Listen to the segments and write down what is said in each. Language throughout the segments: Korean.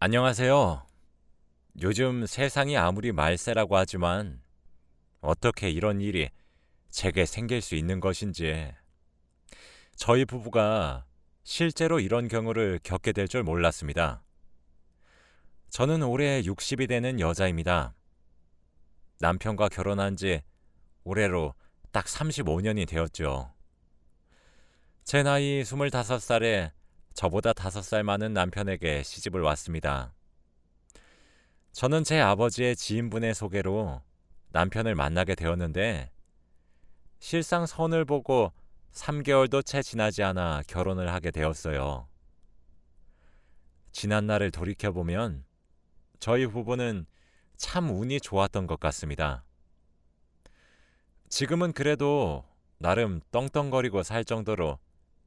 안녕하세요. 요즘 세상이 아무리 말세라고 하지만 어떻게 이런 일이 제게 생길 수 있는 것인지 저희 부부가 실제로 이런 경우를 겪게 될 줄 몰랐습니다. 저는 올해 60이 되는 여자입니다. 남편과 결혼한 지 올해로 딱 35년이 되었죠. 제 나이 25살에 저보다 5살 많은 남편에게 시집을 왔습니다. 저는 제 아버지의 지인분의 소개로 남편을 만나게 되었는데 실상 선을 보고 3개월도 채 지나지 않아 결혼을 하게 되었어요. 지난 날을 돌이켜보면 저희 부부는 참 운이 좋았던 것 같습니다. 지금은 그래도 나름 떵떵거리고 살 정도로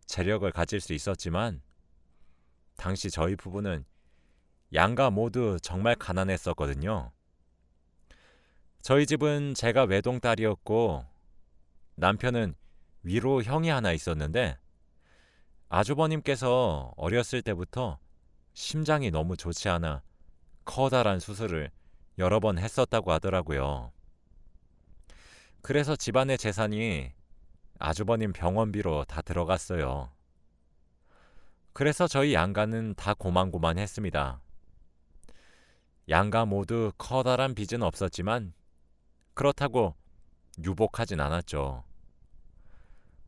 재력을 가질 수 있었지만 당시 저희 부부는 양가 모두 정말 가난했었거든요. 저희 집은 제가 외동딸이었고 남편은 위로 형이 하나 있었는데 아주버님께서 어렸을 때부터 심장이 너무 좋지 않아 커다란 수술을 여러 번 했었다고 하더라고요. 그래서 집안의 재산이 아주버님 병원비로 다 들어갔어요. 그래서 저희 양가는 다 고만고만했습니다. 양가 모두 커다란 빚은 없었지만 그렇다고 유복하진 않았죠.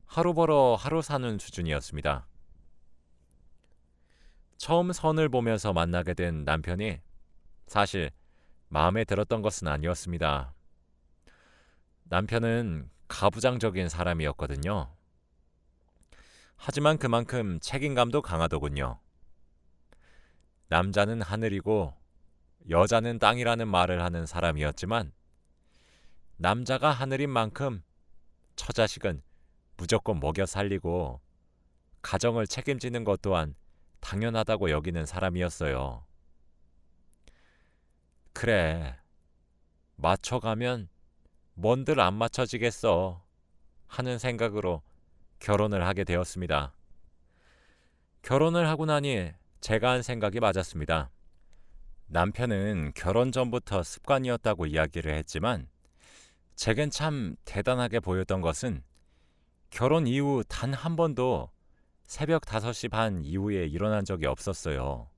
하루 벌어 하루 사는 수준이었습니다. 처음 선을 보면서 만나게 된 남편이 사실 마음에 들었던 것은 아니었습니다. 남편은 가부장적인 사람이었거든요. 하지만 그만큼 책임감도 강하더군요. 남자는 하늘이고 여자는 땅이라는 말을 하는 사람이었지만 남자가 하늘인 만큼 처자식은 무조건 먹여 살리고 가정을 책임지는 것 또한 당연하다고 여기는 사람이었어요. 그래, 맞춰가면 뭔들 안 맞춰지겠어 하는 생각으로 결혼을 하게 되었습니다. 결혼을 하고 나니 제가 한 생각이 맞았습니다. 남편은 결혼 전부터 습관이었다고 이야기를 했지만 제겐 참 대단하게 보였던 것은 결혼 이후 단 한 번도 새벽 5시 반 이후에 일어난 적이 없었어요.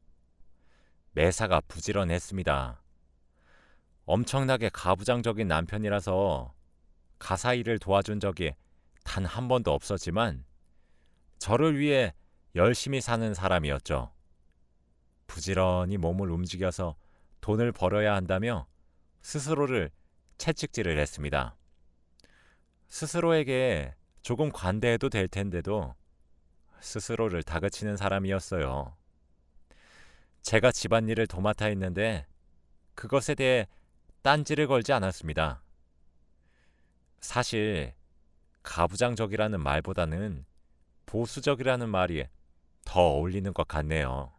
매사가 부지런했습니다. 엄청나게 가부장적인 남편이라서 가사 일을 도와준 적이 단 한 번도 없었지만 저를 위해 열심히 사는 사람이었죠. 부지런히 몸을 움직여서 돈을 벌어야 한다며 스스로를 채찍질을 했습니다. 스스로에게 조금 관대해도 될 텐데도 스스로를 다그치는 사람이었어요. 제가 집안일을 도맡아 했는데 그것에 대해 딴지를 걸지 않았습니다. 사실 가부장적이라는 말보다는 보수적이라는 말이 더 어울리는 것 같네요.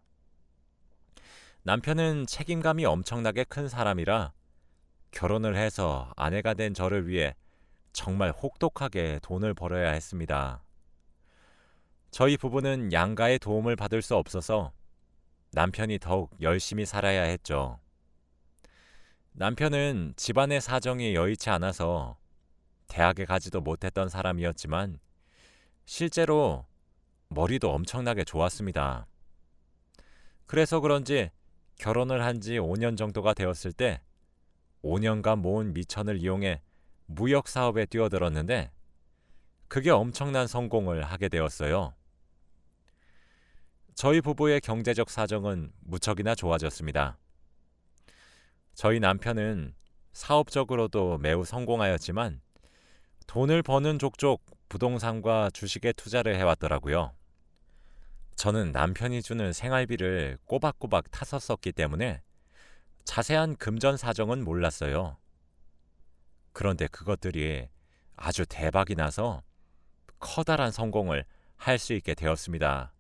남편은 책임감이 엄청나게 큰 사람이라 결혼을 해서 아내가 된 저를 위해 정말 혹독하게 돈을 벌어야 했습니다. 저희 부부는 양가의 도움을 받을 수 없어서 남편이 더욱 열심히 살아야 했죠. 남편은 집안의 사정이 여의치 않아서 대학에 가지도 못했던 사람이었지만 실제로 머리도 엄청나게 좋았습니다. 그래서 그런지 결혼을 한 지 5년 정도가 되었을 때 5년간 모은 미천을 이용해 무역 사업에 뛰어들었는데 그게 엄청난 성공을 하게 되었어요. 저희 부부의 경제적 사정은 무척이나 좋아졌습니다. 저희 남편은 사업적으로도 매우 성공하였지만 돈을 버는 족족 부동산과 주식에 투자를 해왔더라고요. 저는 남편이 주는 생활비를 꼬박꼬박 타서 썼기 때문에 자세한 금전 사정은 몰랐어요. 그런데 그것들이 아주 대박이 나서 커다란 성공을 할 수 있게 되었습니다.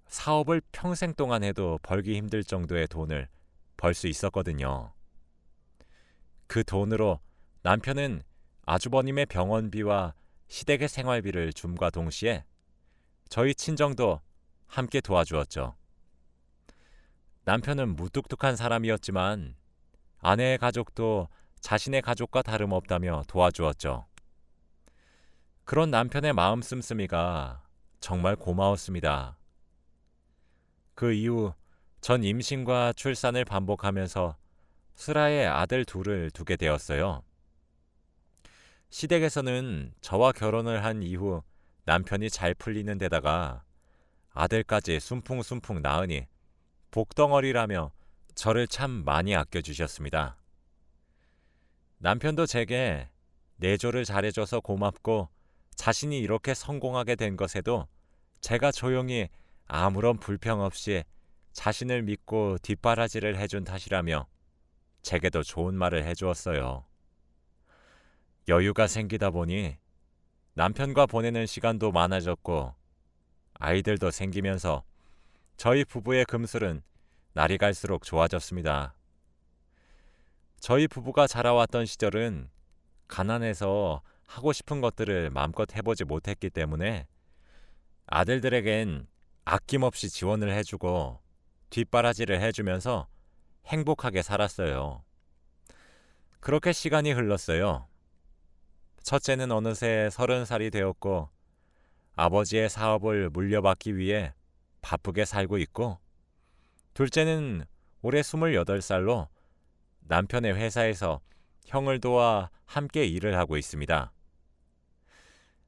사업을 평생 동안 해도 벌기 힘들 정도의 돈을 벌 수 있었거든요. 그 돈으로 남편은 아주버님의 병원비와 시댁의 생활비를 줌과 동시에 저희 친정도 함께 도와주었죠. 남편은 무뚝뚝한 사람이었지만 아내의 가족도 자신의 가족과 다름없다며 도와주었죠. 그런 남편의 마음 씀씀이가 정말 고마웠습니다. 그 이후 전 임신과 출산을 반복하면서 슬하에 아들 둘을 두게 되었어요. 시댁에서는 저와 결혼을 한 이후 남편이 잘 풀리는 데다가 아들까지 순풍순풍 낳으니 복덩어리라며 저를 참 많이 아껴주셨습니다. 남편도 제게 내조를 잘해줘서 고맙고 자신이 이렇게 성공하게 된 것에도 제가 조용히 아무런 불평 없이 자신을 믿고 뒷바라지를 해준 탓이라며 제게도 좋은 말을 해주었어요. 여유가 생기다 보니 남편과 보내는 시간도 많아졌고 아이들도 생기면서 저희 부부의 금슬은 날이 갈수록 좋아졌습니다. 저희 부부가 자라왔던 시절은 가난해서 하고 싶은 것들을 마음껏 해보지 못했기 때문에 아들들에겐 아낌없이 지원을 해주고 뒷바라지를 해주면서 행복하게 살았어요. 그렇게 시간이 흘렀어요. 첫째는 어느새 30살이 되었고 아버지의 사업을 물려받기 위해 바쁘게 살고 있고, 둘째는 올해 28살로 남편의 회사에서 형을 도와 함께 일을 하고 있습니다.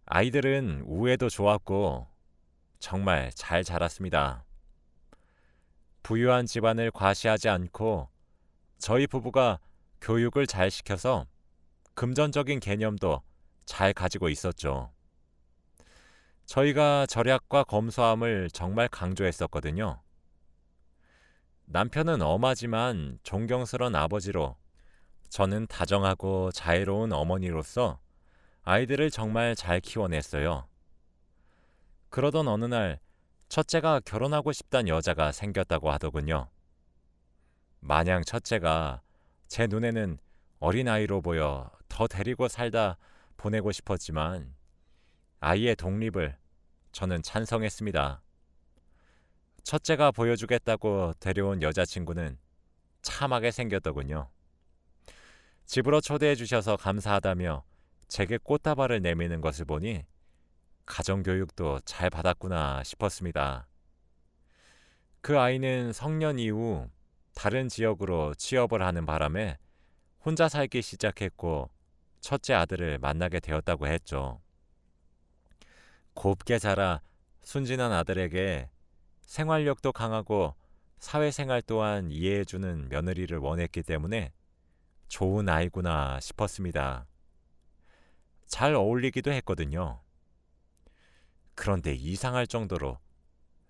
아이들은 우애도 좋았고 정말 잘 자랐습니다. 부유한 집안을 과시하지 않고 저희 부부가 교육을 잘 시켜서 금전적인 개념도 잘 가지고 있었죠. 저희가 절약과 검소함을 정말 강조했었거든요. 남편은 엄하지만 존경스러운 아버지로, 저는 다정하고 자애로운 어머니로서 아이들을 정말 잘 키워냈어요. 그러던 어느 날 첫째가 결혼하고 싶단 여자가 생겼다고 하더군요. 마냥 첫째가 제 눈에는 어린아이로 보여 더 데리고 살다 보내고 싶었지만 아이의 독립을 저는 찬성했습니다. 첫째가 보여주겠다고 데려온 여자친구는 참하게 생겼더군요. 집으로 초대해 주셔서 감사하다며 제게 꽃다발을 내미는 것을 보니 가정교육도 잘 받았구나 싶었습니다. 그 아이는 성년 이후 다른 지역으로 취업을 하는 바람에 혼자 살기 시작했고 첫째 아들을 만나게 되었다고 했죠. 곱게 자라 순진한 아들에게 생활력도 강하고 사회생활 또한 이해해주는 며느리를 원했기 때문에 좋은 아이구나 싶었습니다. 잘 어울리기도 했거든요. 그런데 이상할 정도로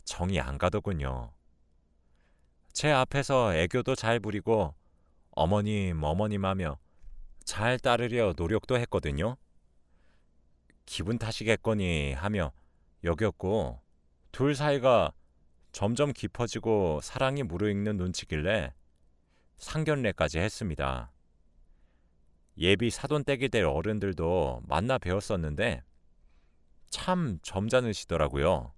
정이 안 가더군요. 제 앞에서 애교도 잘 부리고 어머님 하며 잘 따르려 노력도 했거든요. 기분 탓이겠거니 하며 여겼고, 둘 사이가 점점 깊어지고 사랑이 무르익는 눈치길래 상견례까지 했습니다. 예비 사돈댁이 될 어른들도 만나 뵈었었는데 참 점잖으시더라고요.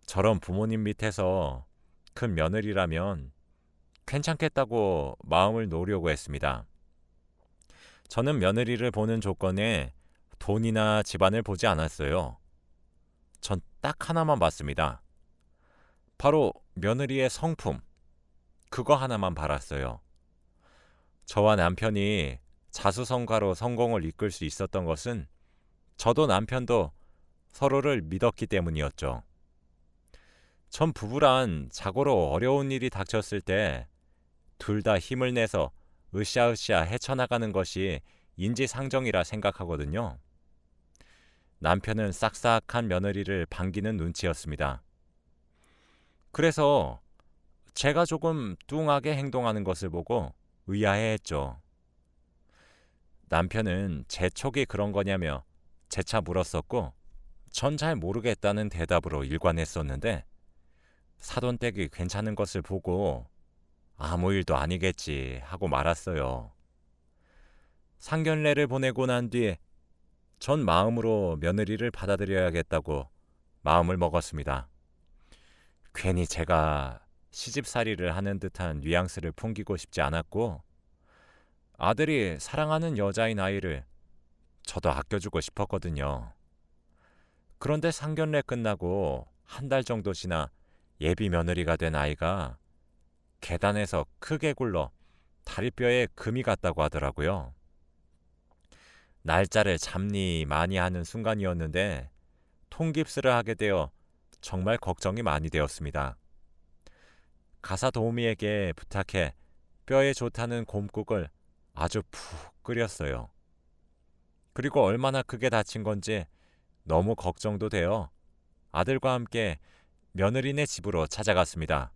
저런 부모님 밑에서 큰 며느리라면 괜찮겠다고 마음을 놓으려고 했습니다. 저는 며느리를 보는 조건에 돈이나 집안을 보지 않았어요. 전 딱 하나만 봤습니다. 바로 며느리의 성품, 그거 하나만 바랐어요. 저와 남편이 자수성가로 성공을 이끌 수 있었던 것은 저도 남편도 서로를 믿었기 때문이었죠. 전 부부란 자고로 어려운 일이 닥쳤을 때 둘 다 힘을 내서 으쌰으쌰 헤쳐나가는 것이 인지상정이라 생각하거든요. 남편은 싹싹한 며느리를 반기는 눈치였습니다. 그래서 제가 조금 뚱하게 행동하는 것을 보고 의아해했죠. 남편은 제 촉이 그런 거냐며 재차 물었었고, 전 잘 모르겠다는 대답으로 일관했었는데 사돈댁이 괜찮은 것을 보고 아무 일도 아니겠지 하고 말았어요. 상견례를 보내고 난 뒤에 전 마음으로 며느리를 받아들여야겠다고 마음을 먹었습니다. 괜히 제가 시집살이를 하는 듯한 뉘앙스를 풍기고 싶지 않았고, 아들이 사랑하는 여자인 아이를 저도 아껴주고 싶었거든요. 그런데 상견례 끝나고 한 달 정도 지나 예비 며느리가 된 아이가 계단에서 크게 굴러 다리뼈에 금이 갔다고 하더라고요. 날짜를 잡니 많이 하는 순간이었는데 통깁스를 하게 되어 정말 걱정이 많이 되었습니다. 가사 도우미에게 부탁해 뼈에 좋다는 곰국을 아주 푹 끓였어요. 그리고 얼마나 크게 다친 건지 너무 걱정도 되어 아들과 함께 며느리네 집으로 찾아갔습니다.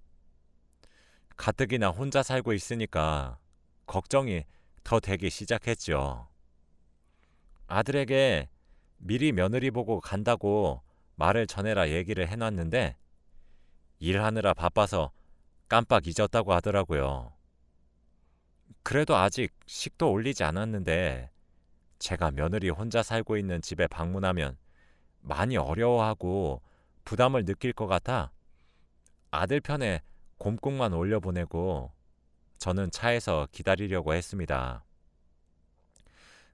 가뜩이나 혼자 살고 있으니까 걱정이 더 되기 시작했죠. 아들에게 미리 며느리 보고 간다고 말을 전해라 얘기를 해놨는데 일하느라 바빠서 깜빡 잊었다고 하더라고요. 그래도 아직 식도 올리지 않았는데 제가 며느리 혼자 살고 있는 집에 방문하면 많이 어려워하고 부담을 느낄 것 같아 아들 편에 곰국만 올려보내고 저는 차에서 기다리려고 했습니다.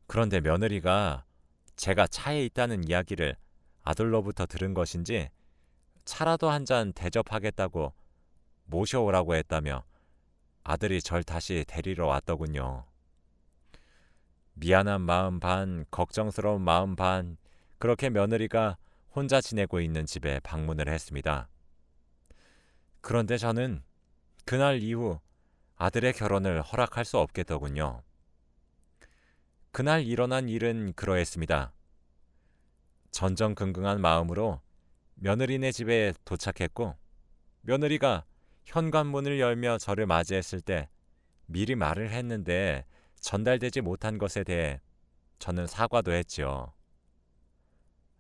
그런데 며느리가 제가 차에 있다는 이야기를 아들로부터 들은 것인지 차라도 한 잔 대접하겠다고 모셔오라고 했다며 아들이 절 다시 데리러 왔더군요. 미안한 마음 반, 걱정스러운 마음 반, 그렇게 며느리가 혼자 지내고 있는 집에 방문을 했습니다. 그런데 저는 그날 이후 아들의 결혼을 허락할 수 없겠더군요. 그날 일어난 일은 그러했습니다. 전전긍긍한 마음으로 며느리네 집에 도착했고 며느리가 현관문을 열며 저를 맞이했을 때 미리 말을 했는데 전달되지 못한 것에 대해 저는 사과도 했지요.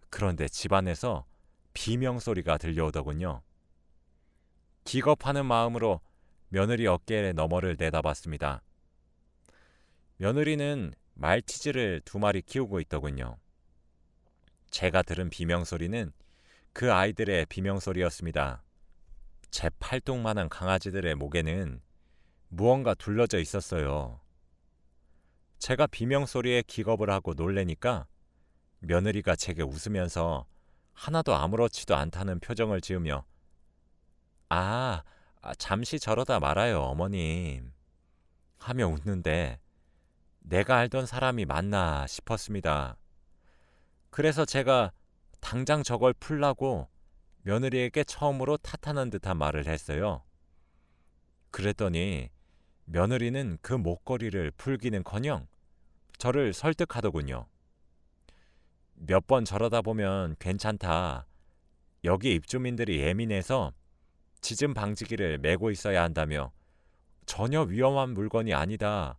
그런데 집안에서 비명소리가 들려오더군요. 기겁하는 마음으로 며느리 어깨에 너머를 내다봤습니다. 며느리는 말티즈를 2마리 키우고 있더군요. 제가 들은 비명소리는 그 아이들의 비명소리였습니다. 제 팔뚝만한 강아지들의 목에는 무언가 둘러져 있었어요. 제가 비명소리에 기겁을 하고 놀래니까 며느리가 제게 웃으면서 하나도 아무렇지도 않다는 표정을 지으며 잠시 저러다 말아요, 어머님. 하며 웃는데 내가 알던 사람이 맞나 싶었습니다. 그래서 제가 당장 저걸 풀라고 며느리에게 처음으로 탓하는 듯한 말을 했어요. 그랬더니 며느리는 그 목걸이를 풀기는커녕 저를 설득하더군요. 몇 번 저러다 보면 괜찮다. 여기 입주민들이 예민해서 지진 방지기를 메고 있어야 한다며 전혀 위험한 물건이 아니다.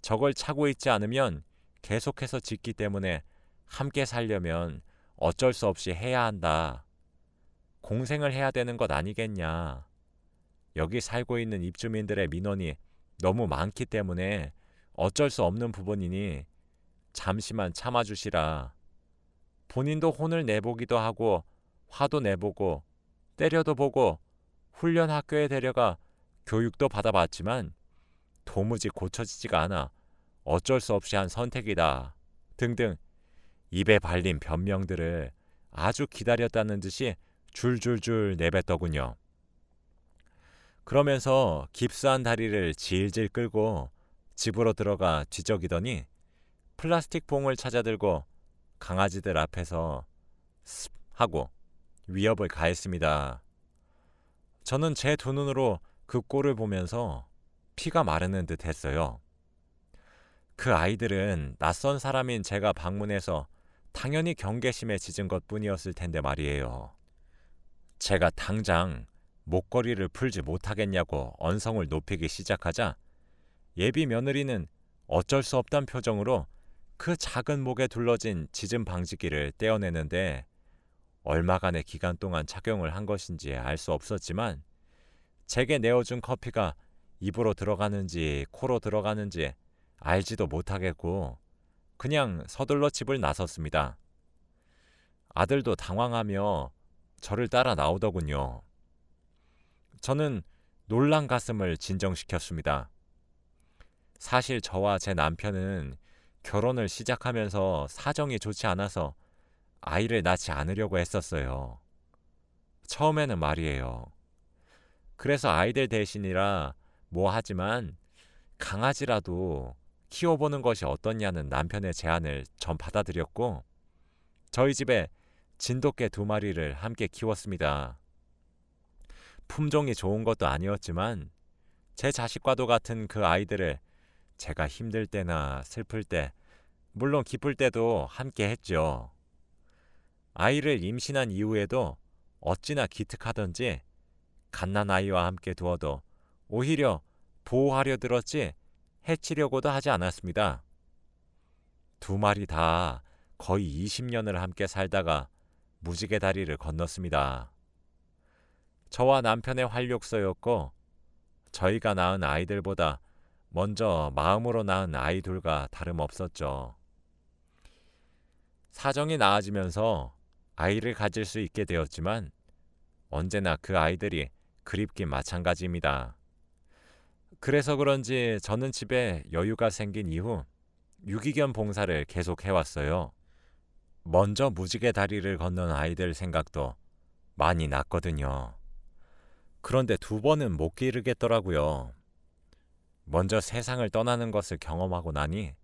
저걸 차고 있지 않으면 계속해서 짓기 때문에 함께 살려면 어쩔 수 없이 해야 한다. 공생을 해야 되는 것 아니겠냐. 여기 살고 있는 입주민들의 민원이 너무 많기 때문에 어쩔 수 없는 부분이니 잠시만 참아주시라. 본인도 혼을 내보기도 하고 화도 내보고 때려도 보고 훈련 학교에 데려가 교육도 받아봤지만 도무지 고쳐지지가 않아 어쩔 수 없이 한 선택이다. 등등 입에 발린 변명들을 아주 기다렸다는 듯이 줄줄줄 내뱉더군요. 그러면서 깁스한 다리를 질질 끌고 집으로 들어가 뒤적이더니 플라스틱 봉을 찾아들고 강아지들 앞에서 습 하고 위협을 가했습니다. 저는 제 두 눈으로 그 꼴을 보면서 피가 마르는 듯 했어요. 그 아이들은 낯선 사람인 제가 방문해서 당연히 경계심에 짖은 것뿐이었을 텐데 말이에요. 제가 당장 목걸이를 풀지 못하겠냐고 언성을 높이기 시작하자 예비 며느리는 어쩔 수 없단 표정으로 그 작은 목에 둘러진 짖음 방지기를 떼어내는데 얼마간의 기간 동안 착용을 한 것인지 알 수 없었지만 제게 내어준 커피가 입으로 들어가는지 코로 들어가는지 알지도 못하겠고 그냥 서둘러 집을 나섰습니다. 아들도 당황하며 저를 따라 나오더군요. 저는 놀란 가슴을 진정시켰습니다. 사실 저와 제 남편은 결혼을 시작하면서 사정이 좋지 않아서 아이를 낳지 않으려고 했었어요. 처음에는 말이에요. 그래서 아이들 대신이라 뭐 하지만 강아지라도 키워보는 것이 어떻냐는 남편의 제안을 전 받아들였고 저희 집에 진돗개 2마리를 함께 키웠습니다. 품종이 좋은 것도 아니었지만 제 자식과도 같은 그 아이들을 제가 힘들 때나 슬플 때, 물론 기쁠 때도 함께 했죠. 아이를 임신한 이후에도 어찌나 기특하던지 갓난아이와 함께 두어도 오히려 보호하려 들었지 해치려고도 하지 않았습니다. 2마리 다 거의 20년을 함께 살다가 무지개 다리를 건넜습니다. 저와 남편의 활력소였고 저희가 낳은 아이들보다 먼저 마음으로 낳은 아이들과 다름없었죠. 사정이 나아지면서 아이를 가질 수 있게 되었지만 언제나 그 아이들이 그립긴 마찬가지입니다. 그래서 그런지 저는 집에 여유가 생긴 이후 유기견 봉사를 계속 해왔어요. 먼저 무지개 다리를 건넌 아이들 생각도 많이 났거든요. 그런데 2번은 못 기르겠더라고요. 먼저 세상을 떠나는 것을 경험하고 나니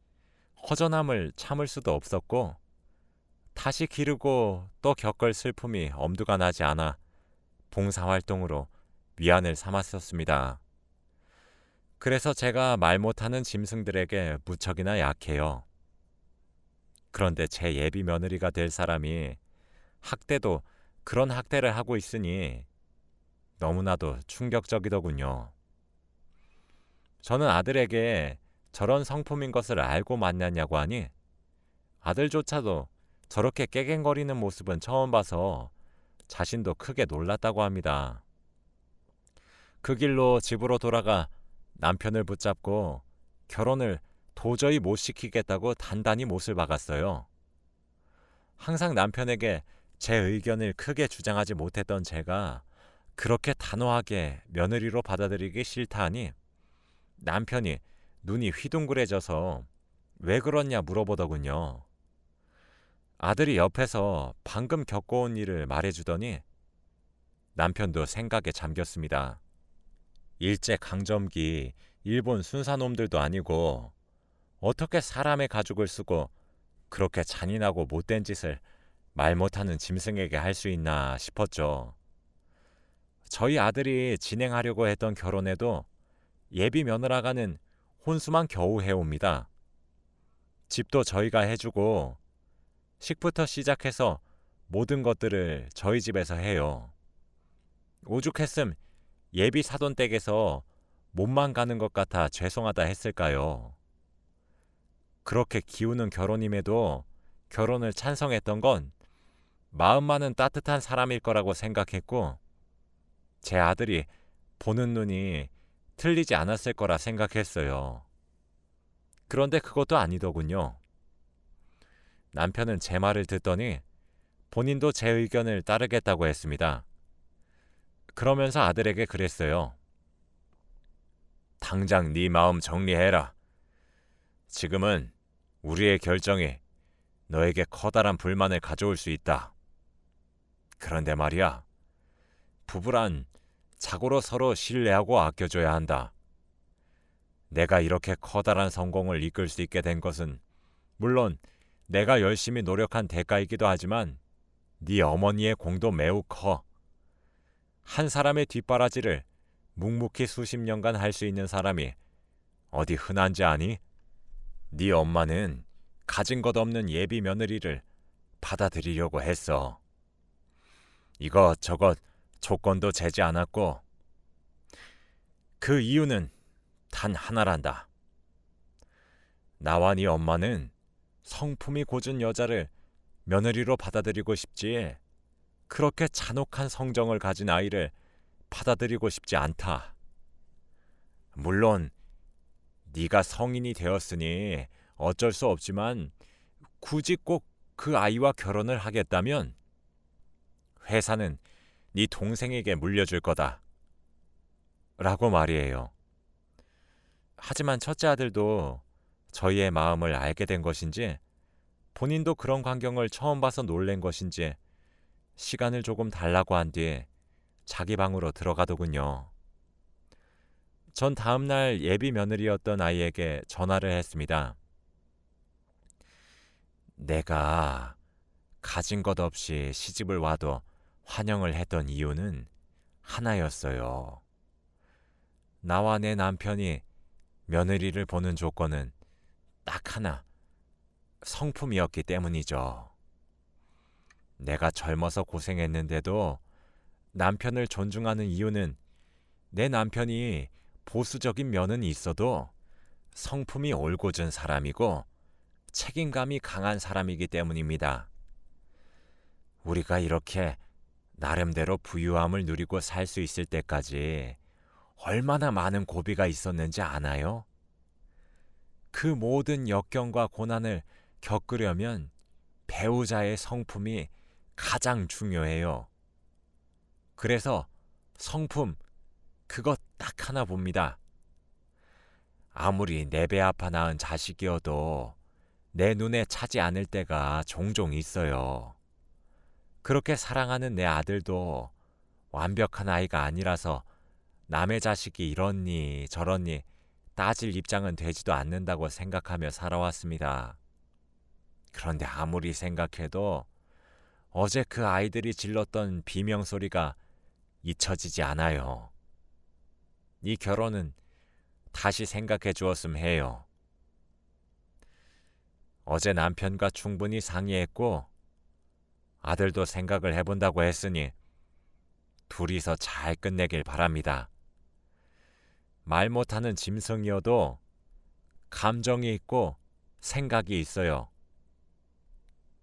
허전함을 참을 수도 없었고 다시 기르고 또 겪을 슬픔이 엄두가 나지 않아 봉사활동으로 위안을 삼았었습니다. 그래서 제가 말 못하는 짐승들에게 무척이나 약해요. 그런데 제 예비 며느리가 될 사람이 학대도 그런 학대를 하고 있으니 너무나도 충격적이더군요. 저는 아들에게 저런 성품인 것을 알고 만났냐고 하니 아들조차도 저렇게 깨갱거리는 모습은 처음 봐서 자신도 크게 놀랐다고 합니다. 그 길로 집으로 돌아가 남편을 붙잡고 결혼을 도저히 못 시키겠다고 단단히 못을 박았어요. 항상 남편에게 제 의견을 크게 주장하지 못했던 제가 그렇게 단호하게 며느리로 받아들이기 싫다 하니 남편이 눈이 휘둥그레져서 왜 그러냐 물어보더군요. 아들이 옆에서 방금 겪어온 일을 말해주더니 남편도 생각에 잠겼습니다. 일제강점기 일본 순사놈들도 아니고 어떻게 사람의 가죽을 쓰고 그렇게 잔인하고 못된 짓을 말 못하는 짐승에게 할 수 있나 싶었죠. 저희 아들이 진행하려고 했던 결혼에도 예비 며느라가는 혼수만 겨우 해옵니다. 집도 저희가 해주고 식부터 시작해서 모든 것들을 저희 집에서 해요. 오죽했음 예비 사돈댁에서 몸만 가는 것 같아 죄송하다 했을까요? 그렇게 기우는 결혼임에도 결혼을 찬성했던 건 마음만은 따뜻한 사람일 거라고 생각했고 제 아들이 보는 눈이 틀리지 않았을 거라 생각했어요. 그런데 그것도 아니더군요. 남편은 제 말을 듣더니 본인도 제 의견을 따르겠다고 했습니다. 그러면서 아들에게 그랬어요. 당장 네 마음 정리해라. 지금은 우리의 결정이 너에게 커다란 불만을 가져올 수 있다. 그런데 말이야, 부부란 자고로 서로 신뢰하고 아껴줘야 한다. 내가 이렇게 커다란 성공을 이끌 수 있게 된 것은 물론 내가 열심히 노력한 대가이기도 하지만 네 어머니의 공도 매우 커. 한 사람의 뒷바라지를 묵묵히 수십 년간 할 수 있는 사람이 어디 흔한지 아니? 네 엄마는 가진 것 없는 예비 며느리를 받아들이려고 했어. 이것저것 조건도 재지 않았고 그 이유는 단 하나란다. 나와 네 엄마는 성품이 고준 여자를 며느리로 받아들이고 싶지 그렇게 잔혹한 성정을 가진 아이를 받아들이고 싶지 않다. 물론 네가 성인이 되었으니 어쩔 수 없지만 굳이 꼭 그 아이와 결혼을 하겠다면 회사는 네 동생에게 물려줄 거다. 라고 말이에요. 하지만 첫째 아들도 저희의 마음을 알게 된 것인지 본인도 그런 광경을 처음 봐서 놀란 것인지 시간을 조금 달라고 한 뒤에 자기 방으로 들어가더군요. 전 다음날 예비 며느리였던 아이에게 전화를 했습니다. 내가 가진 것 없이 시집을 와도 환영을 했던 이유는 하나였어요. 나와 내 남편이 며느리를 보는 조건은 딱 하나, 성품이었기 때문이죠. 내가 젊어서 고생했는데도 남편을 존중하는 이유는 내 남편이 보수적인 면은 있어도 성품이 올곧은 사람이고 책임감이 강한 사람이기 때문입니다. 우리가 이렇게 나름대로 부유함을 누리고 살 수 있을 때까지 얼마나 많은 고비가 있었는지 아나요? 그 모든 역경과 고난을 겪으려면 배우자의 성품이 가장 중요해요. 그래서 성품, 그것 딱 하나 봅니다. 아무리 내 배 아파 낳은 자식이어도 내 눈에 차지 않을 때가 종종 있어요. 그렇게 사랑하는 내 아들도 완벽한 아이가 아니라서 남의 자식이 이렇니 저렇니 따질 입장은 되지도 않는다고 생각하며 살아왔습니다. 그런데 아무리 생각해도 어제 그 아이들이 질렀던 비명소리가 잊혀지지 않아요. 이 결혼은 다시 생각해 주었음 해요. 어제 남편과 충분히 상의했고 아들도 생각을 해본다고 했으니 둘이서 잘 끝내길 바랍니다. 말 못하는 짐승이어도 감정이 있고 생각이 있어요.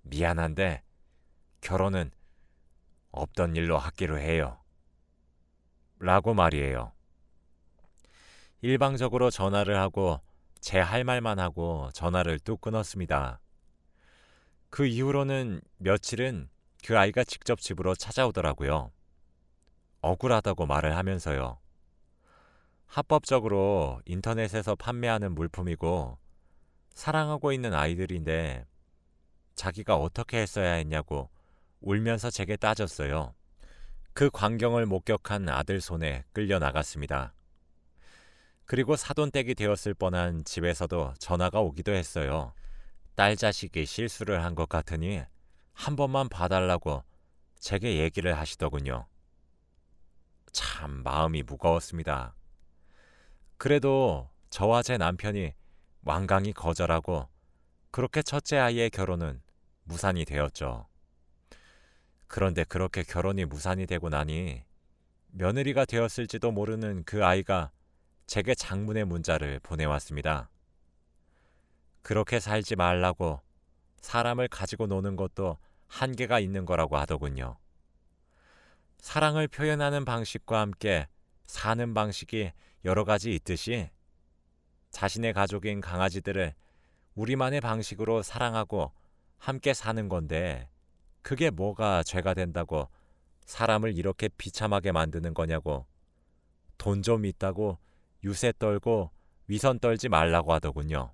미안한데 결혼은 없던 일로 하기로 해요. 라고 말이에요. 일방적으로 전화를 하고 제 할 말만 하고 전화를 뚝 끊었습니다. 그 이후로는 며칠은 그 아이가 직접 집으로 찾아오더라고요. 억울하다고 말을 하면서요. 합법적으로 인터넷에서 판매하는 물품이고 사랑하고 있는 아이들인데 자기가 어떻게 했어야 했냐고 울면서 제게 따졌어요. 그 광경을 목격한 아들 손에 끌려 나갔습니다. 그리고 사돈댁이 되었을 뻔한 집에서도 전화가 오기도 했어요. 딸 자식이 실수를 한 것 같으니 한 번만 봐달라고 제게 얘기를 하시더군요. 참 마음이 무거웠습니다. 그래도 저와 제 남편이 완강히 거절하고 그렇게 첫째 아이의 결혼은 무산이 되었죠. 그런데 그렇게 결혼이 무산이 되고 나니 며느리가 되었을지도 모르는 그 아이가 제게 장문의 문자를 보내왔습니다. 그렇게 살지 말라고 사람을 가지고 노는 것도 한계가 있는 거라고 하더군요. 사랑을 표현하는 방식과 함께 사는 방식이 여러 가지 있듯이 자신의 가족인 강아지들을 우리만의 방식으로 사랑하고 함께 사는 건데 그게 뭐가 죄가 된다고 사람을 이렇게 비참하게 만드는 거냐고 돈 좀 있다고 유세 떨고 위선 떨지 말라고 하더군요.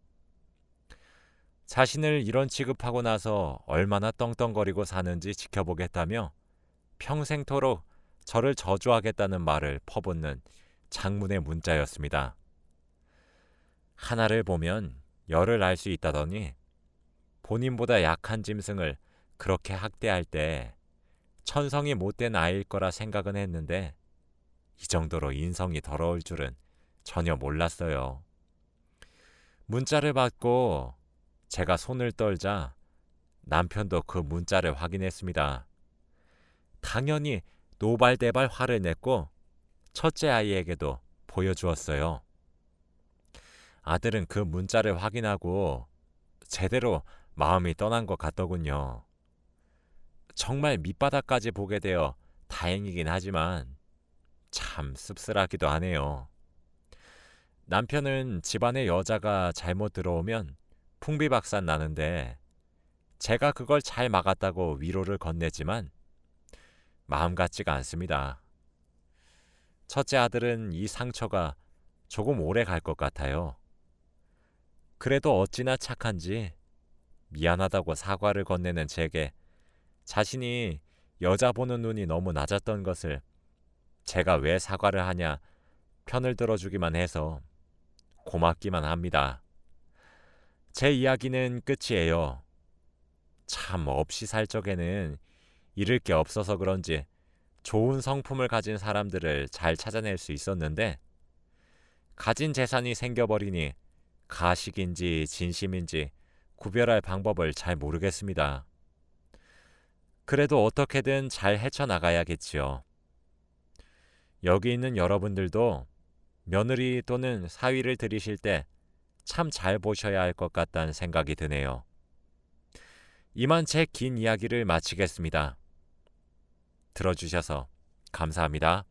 자신을 이런 취급하고 나서 얼마나 떵떵거리고 사는지 지켜보겠다며 평생토록 저를 저주하겠다는 말을 퍼붓는 장문의 문자였습니다. 하나를 보면 열을 알 수 있다더니 본인보다 약한 짐승을 그렇게 학대할 때 천성이 못된 아이일 거라 생각은 했는데 이 정도로 인성이 더러울 줄은 전혀 몰랐어요. 문자를 받고 제가 손을 떨자 남편도 그 문자를 확인했습니다. 당연히 노발대발 화를 냈고 첫째 아이에게도 보여주었어요. 아들은 그 문자를 확인하고 제대로 마음이 떠난 것 같더군요. 정말 밑바닥까지 보게 되어 다행이긴 하지만 참 씁쓸하기도 하네요. 남편은 집안에 여자가 잘못 들어오면 풍비박산 나는데 제가 그걸 잘 막았다고 위로를 건네지만 마음 같지가 않습니다. 첫째 아들은 이 상처가 조금 오래 갈 것 같아요. 그래도 어찌나 착한지 미안하다고 사과를 건네는 제게 자신이 여자 보는 눈이 너무 낮았던 것을 제가 왜 사과를 하냐 편을 들어주기만 해서 고맙기만 합니다. 제 이야기는 끝이에요. 참 없이 살 적에는 잃을 게 없어서 그런지 좋은 성품을 가진 사람들을 잘 찾아낼 수 있었는데 가진 재산이 생겨버리니 가식인지 진심인지 구별할 방법을 잘 모르겠습니다. 그래도 어떻게든 잘 헤쳐나가야겠지요. 여기 있는 여러분들도 며느리 또는 사위를 들이실 때 참 잘 보셔야 할 것 같다는 생각이 드네요. 이만 제 긴 이야기를 마치겠습니다. 들어주셔서 감사합니다.